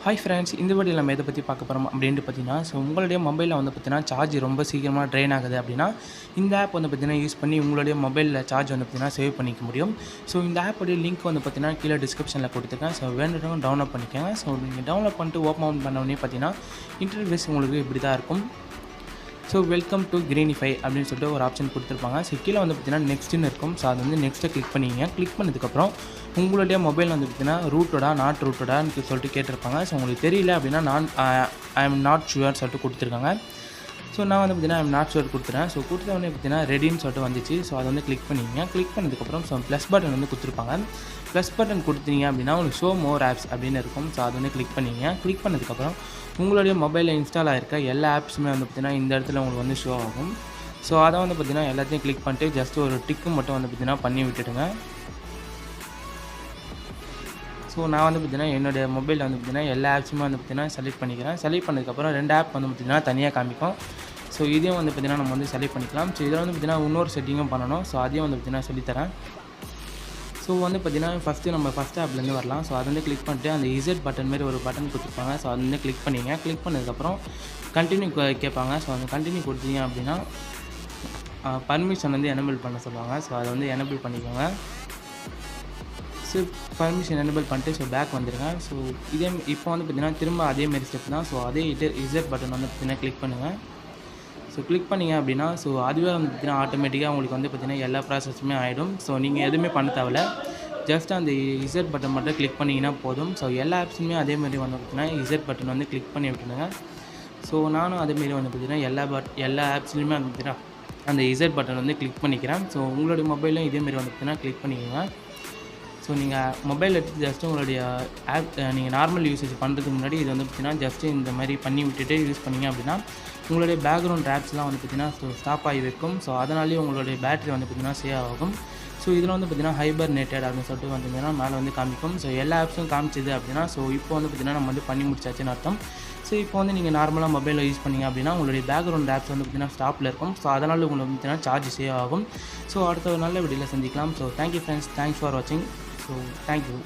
Hi friends, இந்த வீடியோவில் நம்ம எதை பற்றி பார்க்க போகிறோம் அப்படின்ட்டு பார்த்தீங்கன்னா, உங்களுடைய மொபைலில் வந்து பார்த்தீங்கன்னா சார்ஜ் ரொம்ப சீக்கிரமாக ட்ரெயின் ஆகுது அப்படின்னா, இந்த ஆப் வந்து பார்த்தீங்கன்னா யூஸ் பண்ணி உங்களுடைய மொபைலில் சார்ஜ் வந்து பார்த்தீங்கன்னா சேவ் பண்ணிக்க முடியும். இந்த ஆப்போடைய லிங்க் வந்து பார்த்தீங்கன்னா கீழே டிஸ்கிரிப்ஷனில் கொடுத்துருக்கேன். வேணுன்றவங்க டவுன்லோட் பண்ணிக்கோங்க. நீங்கள் டவுன்லோட் பண்ணிட்டு ஓப்பன் பண்ண உடனே பார்த்தீங்கன்னா இன்டர்ஃபேஸ் உங்களுக்கு இப்படி தான் இருக்கும். வெல்கம் டு Greenify அப்படின்னு சொல்லிட்டு ஒரு ஆப்ஷன் கொடுத்துருப்பாங்க. கீழே வந்து பார்த்தீங்கன்னா நெக்ஸ்ட்டுன்னு இருக்கும். அது வந்து நெக்ஸ்ட்டை கிளிக் பண்ணிங்க. கிளிக் பண்ணதுக்கப்புறம் உங்களுடைய மொபைல் வந்து பார்த்தீங்கன்னா ரூட்டடா நாட் ரூட்டடான்னு சொல்லிட்டு கேட்டிருப்பாங்க. உங்களுக்கு தெரியல அப்படின்னா ஐ எம் நாட் ஷுவர் சொல்லிட்டு கொடுத்துருக்காங்க. நான் வந்து பார்த்தீங்கன்னா ஐ எம் நாட் ஷுவர் கொடுத்துறேன். கொடுத்த உடனே பார்த்தீங்கன்னா ரெடின்னு சொல்லிட்டு வந்துச்சு. அதை வந்து கிளிக் பண்ணிங்க. கிளிக் பண்ணதுக்கப்புறம் ப்ளஸ் பட்டன் வந்து கொடுத்துருப்பாங்க. ப்ளஸ் பட்டன் கொடுத்தீங்க அப்படின்னா உங்களுக்கு ஷோ மோர் ஆப்ஸ் அப்படின்னு இருக்கும். அது வந்து கிளிக் பண்ணிங்க. கிளிக் பண்ணதுக்கப்புறம் உங்களுடைய மொபைலில் இன்ஸ்டால் ஆகிருக்க எல்லா ஆப்ஸுமே வந்து பார்த்தீங்கன்னா இந்த இடத்துல உங்களுக்கு வந்து ஷோ ஆகும். அதை வந்து பார்த்தீங்கன்னா எல்லாத்தையும் கிளிக் பண்ணிட்டு ஜஸ்ட் ஒரு டிக்கு மட்டும் வந்து பார்த்தீங்கன்னா பண்ணி விட்டுடுங்க. நான் வந்து பார்த்தீங்கன்னா என்னுடைய மொபைலில் வந்து பார்த்தீங்கன்னா எல்லா ஆப்ஸுமே வந்து பார்த்தீங்கன்னா செலக்ட் பண்ணிக்கிறேன். செலக்ட் பண்ணதுக்கப்புறம் 2 ஆப் வந்து பார்த்தீங்கன்னா தனியாக காமிக்கும். இதையும் வந்து பார்த்தீங்கன்னா நம்ம வந்து செலக்ட் பண்ணிக்கலாம். இதில் வந்து பார்த்தீங்கன்னா இன்னொரு செட்டிங்கும் பண்ணணும். அதையும் வந்து பார்த்தீங்கன்னா சொல்லித்தரேன். வந்து பார்த்தீங்கன்னா ஃபஸ்ட்டு ஆப்லேருந்து வரலாம். அதை வந்து கிளிக் பண்ணிட்டு அந்த இசட் பட்டன் மாரி ஒரு பட்டன் கொடுத்துருப்பாங்க. அது வந்து கிளிக் பண்ணிங்க. கிளிக் பண்ணதுக்கப்புறம் கண்டினியூ கேட்பாங்க. அந்த கண்டினியூ கொடுத்தீங்க அப்படின்னா பர்மிஷன் வந்து எனேபிள் பண்ண சொல்லுவாங்க. அதை வந்து எனேபிள் பண்ணிக்கோங்க. பர்மிஷன் எனேபிள் பண்ணிட்டு பேக் வந்துடுங்க. இதே இப்போ வந்து பார்த்தீங்கன்னா திரும்ப அதேமாரி ஸ்டெப் தான். அதே இசட் பட்டன் வந்து பார்த்தீங்கன்னா கிளிக் பண்ணுங்கள். கிளிக் பண்ணிங்க அப்படின்னா அதுவே வந்து பார்த்தீங்கன்னா ஆட்டோமேட்டிக்காக உங்களுக்கு வந்து பார்த்தீங்கன்னா எல்லா ப்ராசஸுமே ஆகிடும். நீங்கள் எதுவுமே பண்ண தேவையில்ல. ஜஸ்ட் அந்த இசட் பட்டன் மட்டும் கிளிக் பண்ணிங்கன்னா போதும். எல்லா ஆப்ஸுமே அதேமாதிரி வந்து பார்த்தீங்கன்னா இசட் பட்டன் வந்து கிளிக் பண்ணி விட்டுருங்க. நானும் அதேமாரி வந்து பார்த்தீங்கன்னா எல்லா ஆப்ஸ்லையுமே வந்து பார்த்தீங்கன்னா அந்த இசட் பட்டன் வந்து கிளிக் பண்ணிக்கிறேன். உங்களுடைய மொபைலும் இதேமாரி வந்து பார்த்தீங்கன்னா கிளிக் பண்ணிக்கோங்க. நீங்கள் மொபைல் எடுத்து ஜஸ்ட்டு உங்களுடைய ஆப் நீங்கள் நார்மல் யூசேஜ் பண்ணுறதுக்கு முன்னாடி இது வந்து பார்த்தீங்கன்னா ஜஸ்ட்டு இந்த மாதிரி பண்ணி விட்டுட்டு யூஸ் பண்ணிங்க அப்படின்னா உங்களுடைய பேக்ரவுண்ட் ஆப்ஸ்லாம் வந்து பார்த்தீங்கன்னா ஸ்டாப் ஆகி வைக்கும். அதனாலேயே உங்களுடைய பேட்டரி வந்து பார்த்தீங்கன்னா சேவ் ஆகும். இதில் வந்து பார்த்தீங்கன்னா ஹைபர்னேட்டட் அப்படின்னு சொல்லிட்டு வந்தீங்கன்னா மேலே வந்து காமிக்கும். எல்லா ஆப்ஸும் காமிச்சிது அப்படின்னா இப்போ வந்து பார்த்தீங்கன்னா நம்ம வந்து பண்ணி முடிச்சாச்சுன்னு அர்த்தம். இப்போ வந்து நீங்கள் நார்மலாக மொபைலில் யூஸ் பண்ணிங்க அப்படின்னா உங்களுடைய பேக்ரவுண்ட் ஆப்ஸ் வந்து பார்த்தீங்கன்னா ஸ்டாப்பில் இருக்கும். அதனால் உங்களுக்கு வந்து பார்த்தீங்கன்னா சார்ஜ் சேவ் ஆகும். அடுத்த ஒரு நல்ல வீடியோவில் சந்திக்கலாம். தேங்க்யூ ஃப்ரெண்ட்ஸ், தேங்க்ஸ் ஃபார் வாட்சிங். Thank you.